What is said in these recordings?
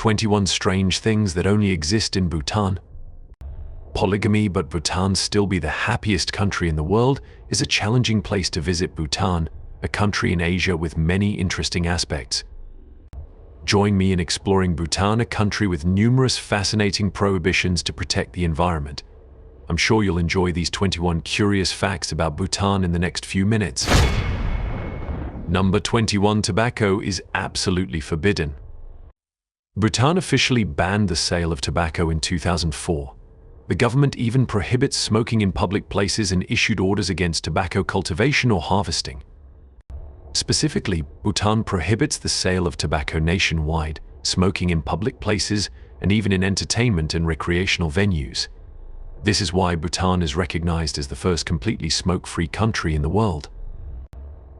21 strange things that only exist in Bhutan. Polygamy, but Bhutan still be the happiest country in the world, is a challenging place to visit. Bhutan, a country in Asia with many interesting aspects. Join me in exploring Bhutan, a country with numerous fascinating prohibitions to protect the environment. I'm sure you'll enjoy these 21 curious facts about Bhutan in the next few minutes. Number 21. Tobacco is absolutely forbidden. Bhutan officially banned the sale of tobacco in 2004. The government even prohibits smoking in public places and issued orders against tobacco cultivation or harvesting. Specifically, Bhutan prohibits the sale of tobacco nationwide, smoking in public places, and even in entertainment and recreational venues. This is why Bhutan is recognized as the first completely smoke-free country in the world.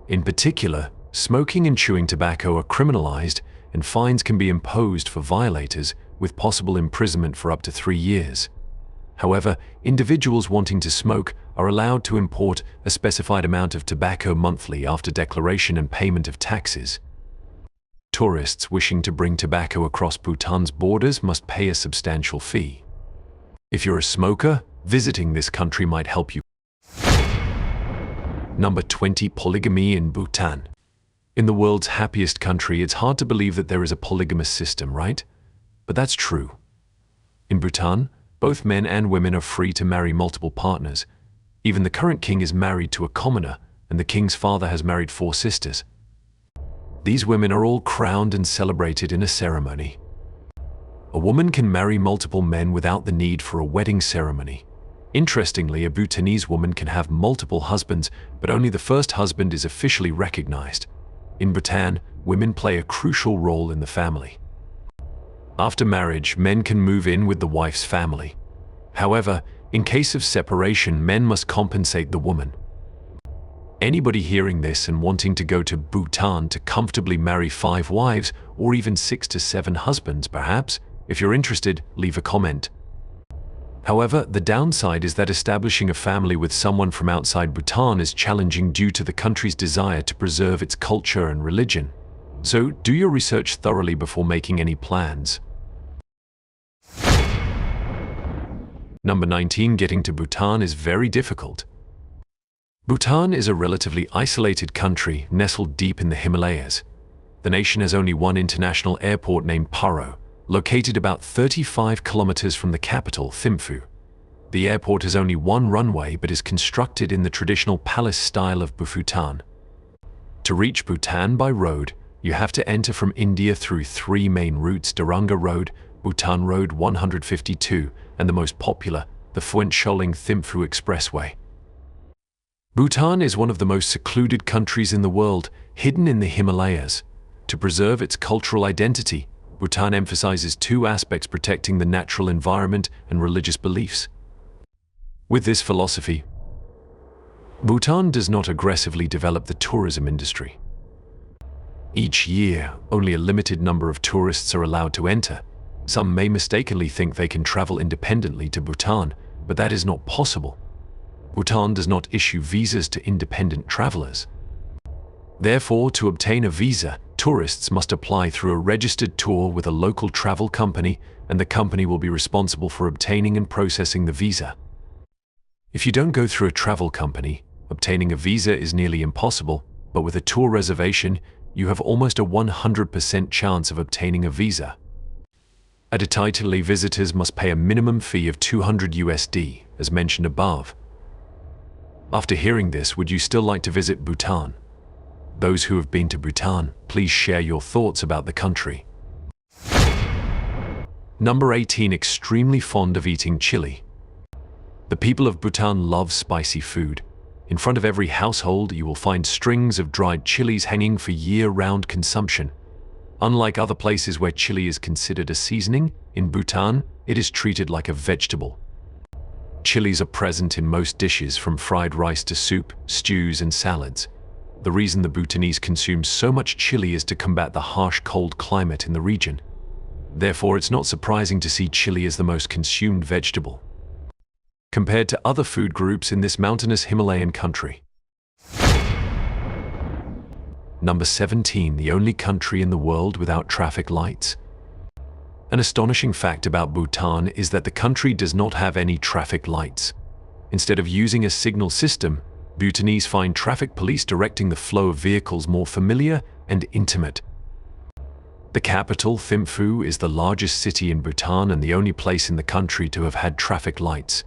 In particular, smoking and chewing tobacco are criminalized, and fines can be imposed for violators, with possible imprisonment for up to 3 years. However, individuals wanting to smoke are allowed to import a specified amount of tobacco monthly after declaration and payment of taxes. Tourists wishing to bring tobacco across Bhutan's borders must pay a substantial fee. If you're a smoker, visiting this country might help you. Number 20. Polygamy in Bhutan. In the world's happiest country, it's hard to believe that there is a polygamous system, right? But that's true. In Bhutan, both men and women are free to marry multiple partners. Even the current king is married to a commoner, and the king's father has married 4 sisters. These women are all crowned and celebrated in a ceremony. A woman can marry multiple men without the need for a wedding ceremony. Interestingly, a Bhutanese woman can have multiple husbands, but only the first husband is officially recognized. In Bhutan, women play a crucial role in the family. After marriage, men can move in with the wife's family. However, in case of separation, men must compensate the woman. Anybody hearing this and wanting to go to Bhutan to comfortably marry 5 wives or even 6 to 7 husbands, perhaps, if you're interested, leave a comment. However, the downside is that establishing a family with someone from outside Bhutan is challenging due to the country's desire to preserve its culture and religion. So, do your research thoroughly before making any plans. Number 19. Getting to Bhutan is very difficult. Bhutan is a relatively isolated country nestled deep in the Himalayas. The nation has only one international airport named Paro, located about 35 kilometers from the capital, Thimphu. The airport has only one runway but is constructed in the traditional palace style of Bhutan. To reach Bhutan by road, you have to enter from India through 3 main routes: Darunga Road, Bhutan Road 152, and the most popular, the Phuntsholing-Thimphu Expressway. Bhutan is one of the most secluded countries in the world, hidden in the Himalayas. To preserve its cultural identity, Bhutan emphasizes 2 aspects: protecting the natural environment and religious beliefs. With this philosophy, Bhutan does not aggressively develop the tourism industry. Each year, only a limited number of tourists are allowed to enter. Some may mistakenly think they can travel independently to Bhutan, but that is not possible. Bhutan does not issue visas to independent travelers. Therefore, to obtain a visa, tourists must apply through a registered tour with a local travel company, and the company will be responsible for obtaining and processing the visa. If you don't go through a travel company, obtaining a visa is nearly impossible, but with a tour reservation, you have almost a 100% chance of obtaining a visa. At Italy, visitors must pay a minimum fee of $200, as mentioned above. After hearing this, would you still like to visit Bhutan? Those who have been to Bhutan, please share your thoughts about the country. Number 18. Extremely fond of eating chili. The people of Bhutan love spicy food. In front of every household, you will find strings of dried chilies hanging for year-round consumption. Unlike other places where chili is considered a seasoning, in Bhutan, it is treated like a vegetable. Chilies are present in most dishes, from fried rice to soup, stews, and salads. The reason the Bhutanese consume so much chili is to combat the harsh cold climate in the region. Therefore, it's not surprising to see chili as the most consumed vegetable, compared to other food groups in this mountainous Himalayan country. Number 17. The only country in the world without traffic lights. An astonishing fact about Bhutan is that the country does not have any traffic lights. Instead of using a signal system, Bhutanese find traffic police directing the flow of vehicles more familiar and intimate. The capital, Thimphu, is the largest city in Bhutan and the only place in the country to have had traffic lights.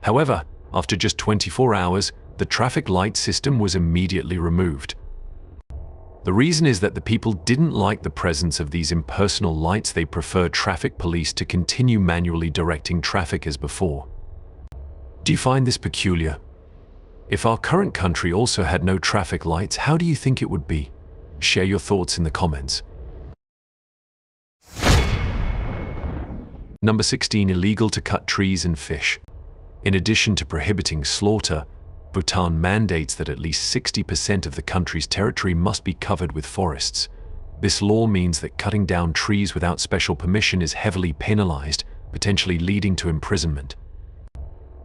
However, after just 24 hours, the traffic light system was immediately removed. The reason is that the people didn't like the presence of these impersonal lights. They preferred traffic police to continue manually directing traffic as before. Do you find this peculiar? If our current country also had no traffic lights, how do you think it would be? Share your thoughts in the comments. Number 16. Illegal to cut trees and fish. In addition to prohibiting slaughter, Bhutan mandates that at least 60% of the country's territory must be covered with forests. This law means that cutting down trees without special permission is heavily penalized, potentially leading to imprisonment.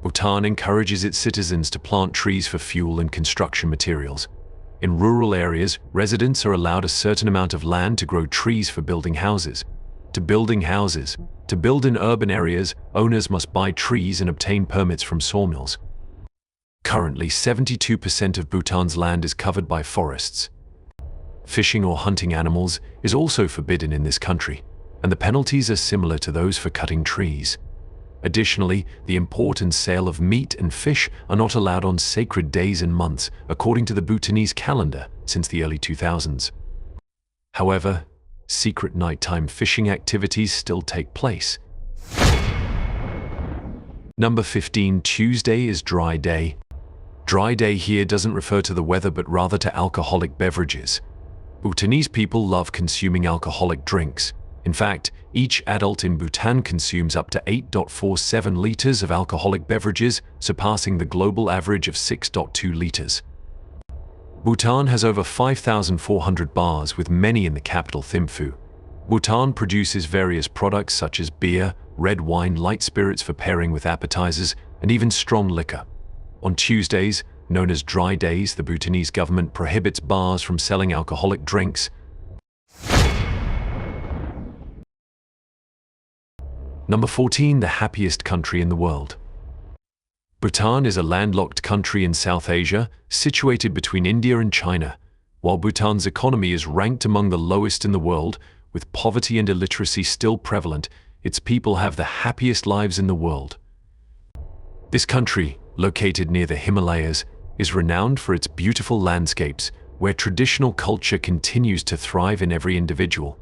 Bhutan encourages its citizens to plant trees for fuel and construction materials. In rural areas, residents are allowed a certain amount of land to grow trees for building houses. To build in urban areas, owners must buy trees and obtain permits from sawmills. Currently, 72% of Bhutan's land is covered by forests. Fishing or hunting animals is also forbidden in this country, and the penalties are similar to those for cutting trees. Additionally, the import and sale of meat and fish are not allowed on sacred days and months, according to the Bhutanese calendar, since the early 2000s. However, secret nighttime fishing activities still take place. Number 15. Tuesday is dry day. Dry day here doesn't refer to the weather but rather to alcoholic beverages. Bhutanese people love consuming alcoholic drinks. In fact, each adult in Bhutan consumes up to 8.47 liters of alcoholic beverages, surpassing the global average of 6.2 liters. Bhutan has over 5,400 bars, with many in the capital Thimphu. Bhutan produces various products such as beer, red wine, light spirits for pairing with appetizers, and even strong liquor. On Tuesdays, known as dry days, the Bhutanese government prohibits bars from selling alcoholic drinks. Number 14. The happiest country in the world. Bhutan is a landlocked country in South Asia, situated between India and China. While Bhutan's economy is ranked among the lowest in the world, with poverty and illiteracy still prevalent, its people have the happiest lives in the world. This country, located near the Himalayas, is renowned for its beautiful landscapes, where traditional culture continues to thrive in every individual.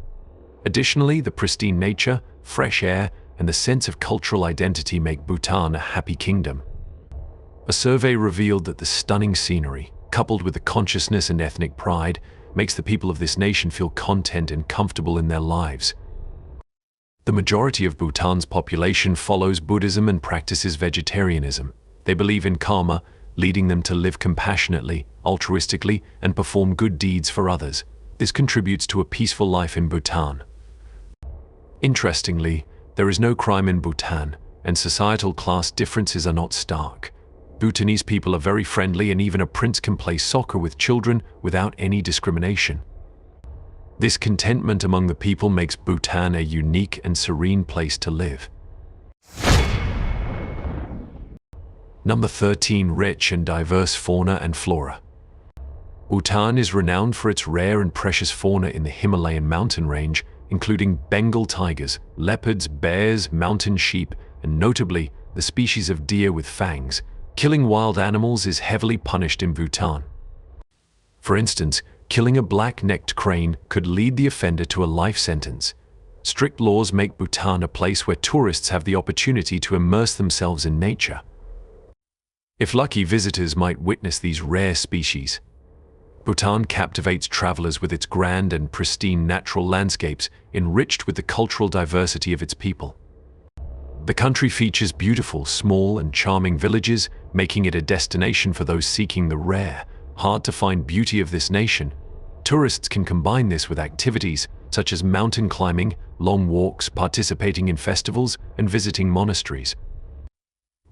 Additionally, the pristine nature, fresh air, and the sense of cultural identity make Bhutan a happy kingdom. A survey revealed that the stunning scenery, coupled with the consciousness and ethnic pride, makes the people of this nation feel content and comfortable in their lives. The majority of Bhutan's population follows Buddhism and practices vegetarianism. They believe in karma, leading them to live compassionately, altruistically, and perform good deeds for others. This contributes to a peaceful life in Bhutan. Interestingly, there is no crime in Bhutan, and societal class differences are not stark. Bhutanese people are very friendly, and even a prince can play soccer with children without any discrimination. This contentment among the people makes Bhutan a unique and serene place to live. Number 13. Rich and diverse fauna and flora. Bhutan is renowned for its rare and precious fauna in the Himalayan mountain range, including Bengal tigers, leopards, bears, mountain sheep, and notably, the species of deer with fangs. Killing wild animals is heavily punished in Bhutan. For instance, killing a black-necked crane could lead the offender to a life sentence. Strict laws make Bhutan a place where tourists have the opportunity to immerse themselves in nature. If lucky, visitors might witness these rare species. Bhutan captivates travelers with its grand and pristine natural landscapes, enriched with the cultural diversity of its people. The country features beautiful, small, and charming villages, making it a destination for those seeking the rare, hard-to-find beauty of this nation. Tourists can combine this with activities such as mountain climbing, long walks, participating in festivals, and visiting monasteries.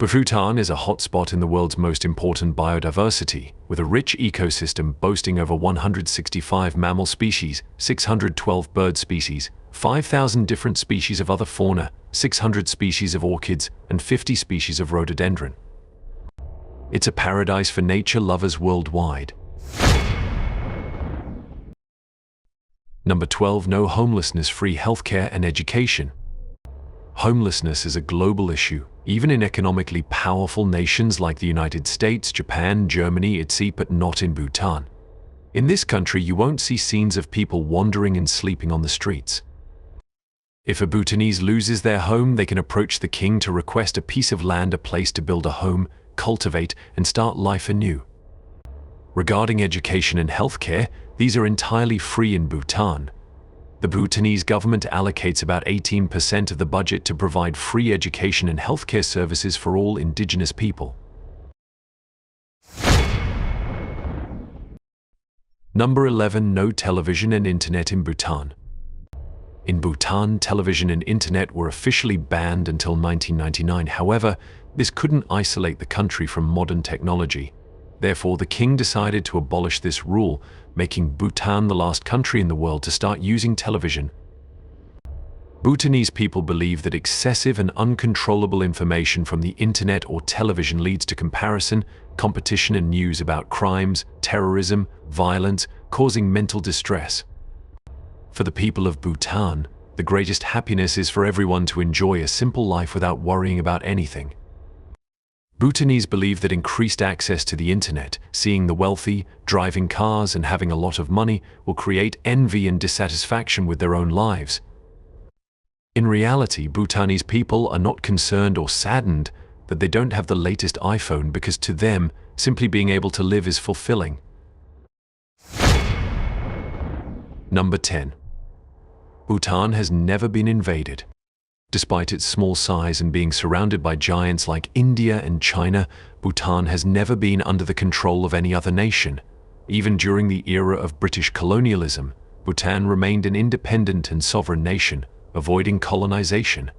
Bhutan is a hotspot in the world's most important biodiversity, with a rich ecosystem boasting over 165 mammal species, 612 bird species, 5,000 different species of other fauna, 600 species of orchids, and 50 species of rhododendron. It's a paradise for nature lovers worldwide. Number 12. No homelessness, free healthcare and education. Homelessness is a global issue, even in economically powerful nations like the United States, Japan, Germany, etc., but not in Bhutan. In this country, you won't see scenes of people wandering and sleeping on the streets. If a Bhutanese loses their home, they can approach the king to request a piece of land, a place to build a home, cultivate, and start life anew. Regarding education and healthcare, these are entirely free in Bhutan. The Bhutanese government allocates about 18% of the budget to provide free education and healthcare services for all indigenous people. Number 11. No television and internet in Bhutan. In Bhutan, television and internet were officially banned until 1999. However, this couldn't isolate the country from modern technology. Therefore, the king decided to abolish this rule, making Bhutan the last country in the world to start using television. Bhutanese people believe that excessive and uncontrollable information from the internet or television leads to comparison, competition, and news about crimes, terrorism, violence, causing mental distress. For the people of Bhutan, the greatest happiness is for everyone to enjoy a simple life without worrying about anything. Bhutanese believe that increased access to the internet, seeing the wealthy, driving cars, and having a lot of money will create envy and dissatisfaction with their own lives. In reality, Bhutanese people are not concerned or saddened that they don't have the latest iPhone, because to them, simply being able to live is fulfilling. Number 10. Bhutan has never been invaded. Despite its small size and being surrounded by giants like India and China, Bhutan has never been under the control of any other nation. Even during the era of British colonialism, Bhutan remained an independent and sovereign nation, avoiding colonization.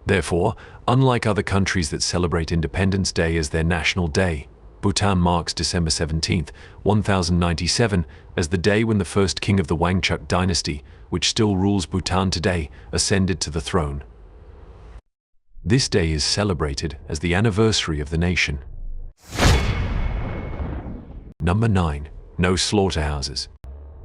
Therefore, unlike other countries that celebrate Independence Day as their national day, Bhutan marks December 17, 1097, as the day when the first king of the Wangchuck dynasty, which still rules Bhutan today, ascended to the throne. This day is celebrated as the anniversary of the nation. Number 9. No slaughterhouses.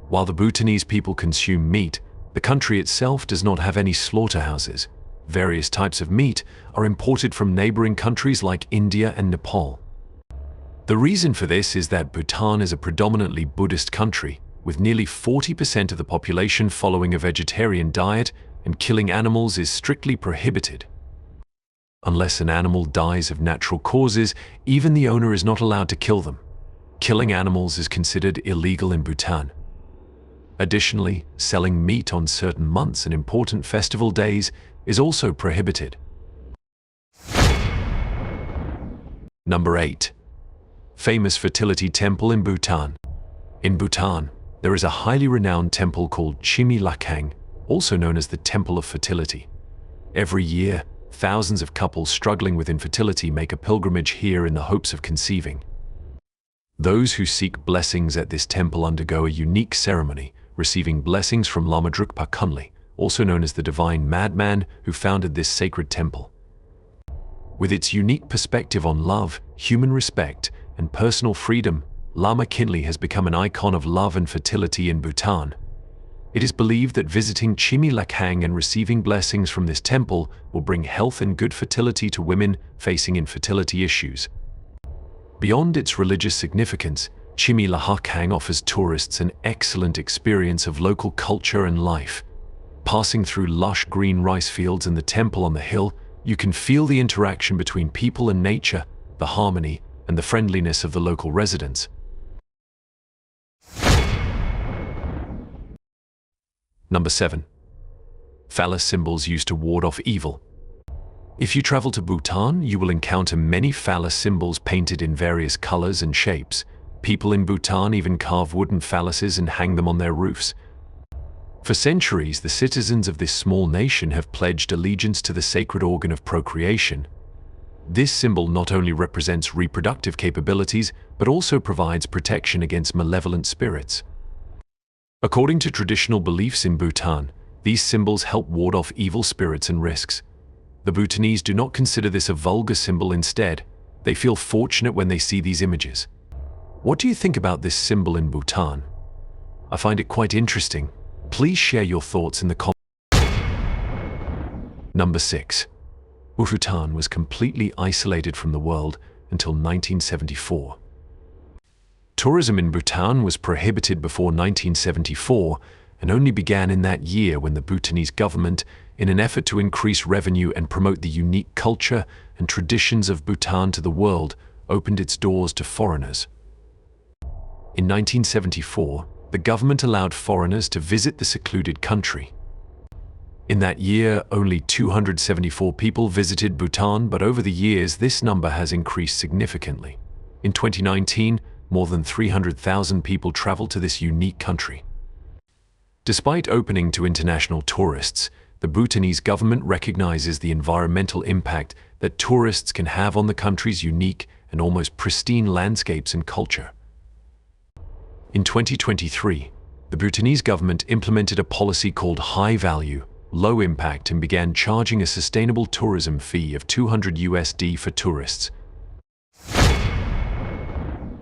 While the Bhutanese people consume meat, the country itself does not have any slaughterhouses. Various types of meat are imported from neighboring countries like India and Nepal. The reason for this is that Bhutan is a predominantly Buddhist country, with nearly 40% of the population following a vegetarian diet, and killing animals is strictly prohibited. Unless an animal dies of natural causes, even the owner is not allowed to kill them. Killing animals is considered illegal in Bhutan. Additionally, selling meat on certain months and important festival days is also prohibited. Number 8. Famous fertility temple in Bhutan. In Bhutan, there is a highly renowned temple called Chimi Lakhang, also known as the Temple of Fertility. Every year, thousands of couples struggling with infertility make a pilgrimage here in the hopes of conceiving. Those who seek blessings at this temple undergo a unique ceremony, receiving blessings from Lama Drukpa Kunli, also known as the divine madman who founded this sacred temple. With its unique perspective on love, human respect, and personal freedom, Lama Kinli has become an icon of love and fertility in Bhutan. It is believed that visiting Chimi Lakhang and receiving blessings from this temple will bring health and good fertility to women facing infertility issues. Beyond its religious significance, Chimi Lakhang offers tourists an excellent experience of local culture and life. Passing through lush green rice fields and the temple on the hill, you can feel the interaction between people and nature, the harmony, and the friendliness of the local residents. Number 7. Phallus symbols used to ward off evil. If you travel to Bhutan, you will encounter many phallus symbols painted in various colors and shapes. People in Bhutan even carve wooden phalluses and hang them on their roofs. For centuries, the citizens of this small nation have pledged allegiance to the sacred organ of procreation. This symbol not only represents reproductive capabilities, but also provides protection against malevolent spirits. According to traditional beliefs in Bhutan, these symbols help ward off evil spirits and risks. The Bhutanese do not consider this a vulgar symbol. Instead, they feel fortunate when they see these images. What do you think about this symbol in Bhutan? I find it quite interesting. Please share your thoughts in the comments. Number 6. Bhutan was completely isolated from the world until 1974. Tourism in Bhutan was prohibited before 1974 and only began in that year when the Bhutanese government, in an effort to increase revenue and promote the unique culture and traditions of Bhutan to the world, opened its doors to foreigners. In 1974, the government allowed foreigners to visit the secluded country. In that year, only 274 people visited Bhutan, but over the years, this number has increased significantly. In 2019, more than 300,000 people traveled to this unique country. Despite opening to international tourists, the Bhutanese government recognizes the environmental impact that tourists can have on the country's unique and almost pristine landscapes and culture. In 2023, the Bhutanese government implemented a policy called High Value, Low Impact and began charging a sustainable tourism fee of $200 for tourists.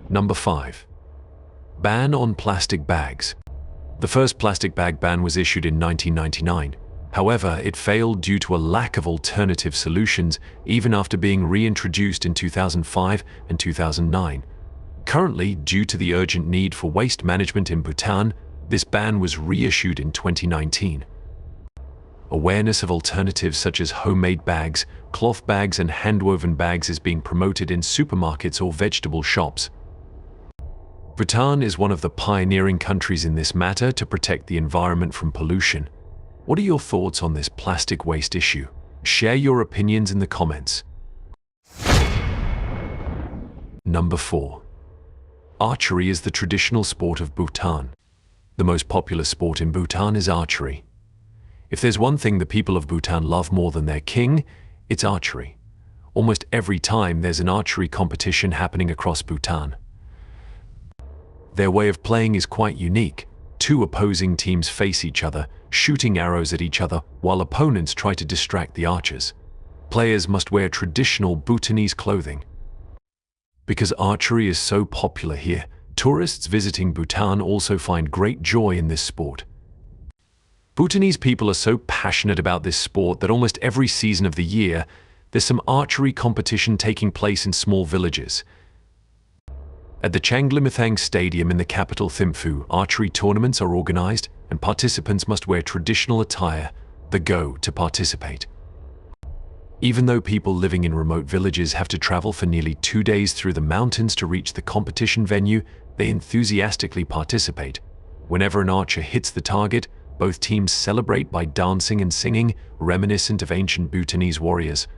Number 5. Ban on plastic bags. The first plastic bag ban was issued in 1999. However, it failed due to a lack of alternative solutions even after being reintroduced in 2005 and 2009. Currently, due to the urgent need for waste management in Bhutan, this ban was reissued in 2019. Awareness of alternatives such as homemade bags, cloth bags and hand-woven bags is being promoted in supermarkets or vegetable shops. Bhutan is one of the pioneering countries in this matter to protect the environment from pollution. What are your thoughts on this plastic waste issue? Share your opinions in the comments. Number 4. Archery is the traditional sport of Bhutan. The most popular sport in Bhutan is archery. If there's one thing the people of Bhutan love more than their king, it's archery. Almost every time there's an archery competition happening across Bhutan. Their way of playing is quite unique. Two opposing teams face each other, shooting arrows at each other, while opponents try to distract the archers. Players must wear traditional Bhutanese clothing. Because archery is so popular here, tourists visiting Bhutan also find great joy in this sport. Bhutanese people are so passionate about this sport that almost every season of the year, there's some archery competition taking place in small villages. At the Changlimathang Stadium in the capital Thimphu, archery tournaments are organized and participants must wear traditional attire, the go, to participate. Even though people living in remote villages have to travel for nearly 2 days through the mountains to reach the competition venue, they enthusiastically participate. Whenever an archer hits the target, both teams celebrate by dancing and singing, reminiscent of ancient Bhutanese warriors.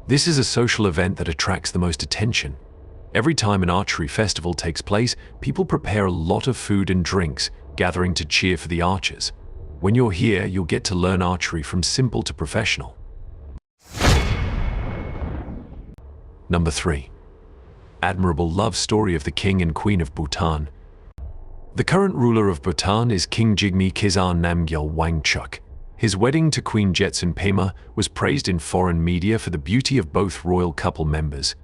This is a social event that attracts the most attention. Every time an archery festival takes place, people prepare a lot of food and drinks, gathering to cheer for the archers. When you're here, you'll get to learn archery from simple to professional. Number 3. Admirable love story of the King and Queen of Bhutan. The current ruler of Bhutan is King Jigme Khizar Namgyal Wangchuk. His wedding to Queen Jetsun Pema was praised in foreign media for the beauty of both royal couple members.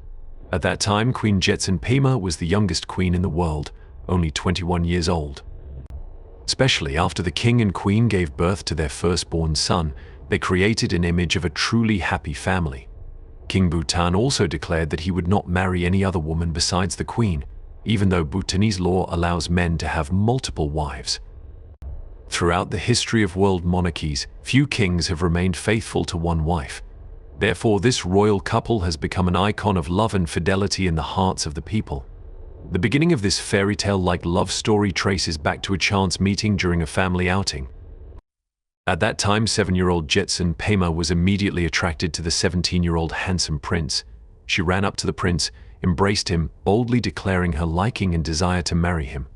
At that time, Queen Jetsun Pema was the youngest queen in the world, only 21 years old. Especially after the king and queen gave birth to their firstborn son, they created an image of a truly happy family. King Bhutan also declared that he would not marry any other woman besides the queen, even though Bhutanese law allows men to have multiple wives. Throughout the history of world monarchies, few kings have remained faithful to one wife. Therefore, this royal couple has become an icon of love and fidelity in the hearts of the people. The beginning of this fairy tale-like love story traces back to a chance meeting during a family outing. At that time, 7-year-old Jetsun Pema was immediately attracted to the 17-year-old handsome prince. She ran up to the prince, embraced him, boldly declaring her liking and desire to marry him.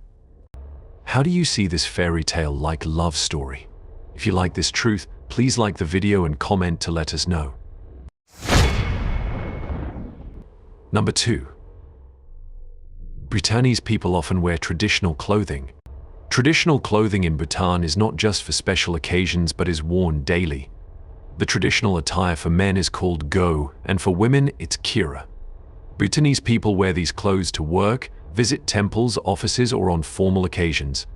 How do you see this fairy tale-like love story? If you like this truth, please like the video and comment to let us know. Number 2. Bhutanese people often wear traditional clothing. Traditional clothing in Bhutan is not just for special occasions but is worn daily. The traditional attire for men is called go, and for women it's kira. Bhutanese people wear these clothes to work, visit temples, offices, or on formal occasions.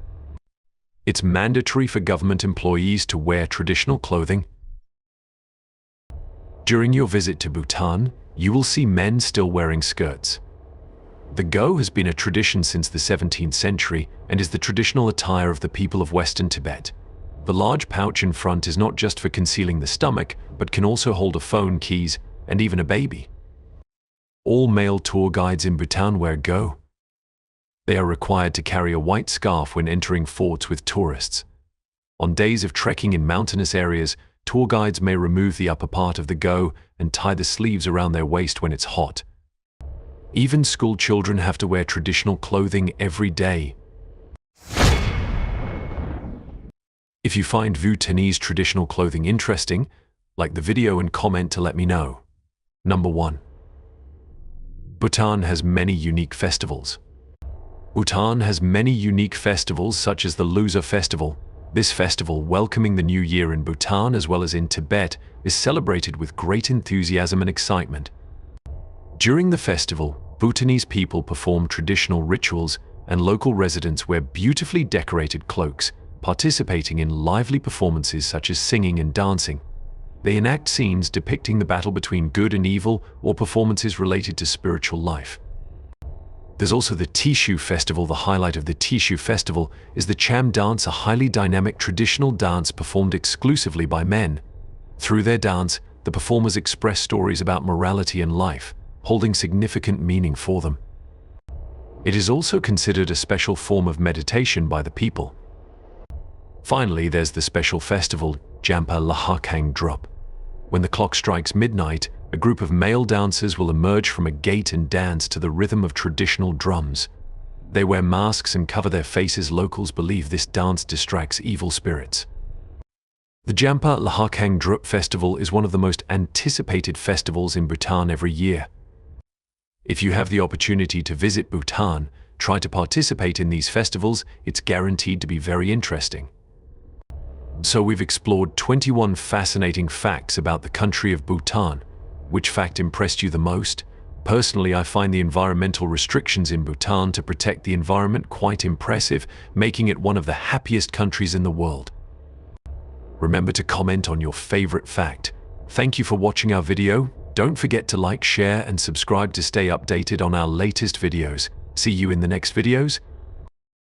It's mandatory for government employees to wear traditional clothing. During your visit to Bhutan, you will see men still wearing skirts. The go has been a tradition since the 17th century and is the traditional attire of the people of Western Tibet. The large pouch in front is not just for concealing the stomach, but can also hold a phone, keys, and even a baby. All male tour guides in Bhutan wear go. They are required to carry a white scarf when entering forts with tourists. On days of trekking in mountainous areas, tour guides may remove the upper part of the go and tie the sleeves around their waist when it's hot. Even school children have to wear traditional clothing every day. If you find Bhutanese traditional clothing interesting, like the video and comment to let me know. Number 1. Bhutan has many unique festivals. Bhutan has many unique festivals such as the Losar Festival. This festival, welcoming the new year in Bhutan as well as in Tibet, is celebrated with great enthusiasm and excitement. During the festival, Bhutanese people perform traditional rituals and local residents wear beautifully decorated cloaks, participating in lively performances such as singing and dancing. They enact scenes depicting the battle between good and evil or performances related to spiritual life. There's also the Tishu Festival. The highlight of the Tishu Festival is the Cham dance, a highly dynamic traditional dance performed exclusively by men. Through their dance, the performers express stories about morality and life, holding significant meaning for them. It is also considered a special form of meditation by the people. Finally, there's the special festival, Jampa Lahakang Drup. When the clock strikes midnight, a group of male dancers will emerge from a gate and dance to the rhythm of traditional drums. They wear masks and cover their faces. Locals believe this dance distracts evil spirits. The Jampa Lahakang Drup festival is one of the most anticipated festivals in Bhutan every year. If you have the opportunity to visit Bhutan, try to participate in these festivals. It's guaranteed to be very interesting. So we've explored 21 fascinating facts about the country of Bhutan. Which fact impressed you the most? Personally, I find the environmental restrictions in Bhutan to protect the environment quite impressive, making it one of the happiest countries in the world. Remember to comment on your favorite fact. Thank you for watching our video. Don't forget to like, share, and subscribe to stay updated on our latest videos. See you in the next videos.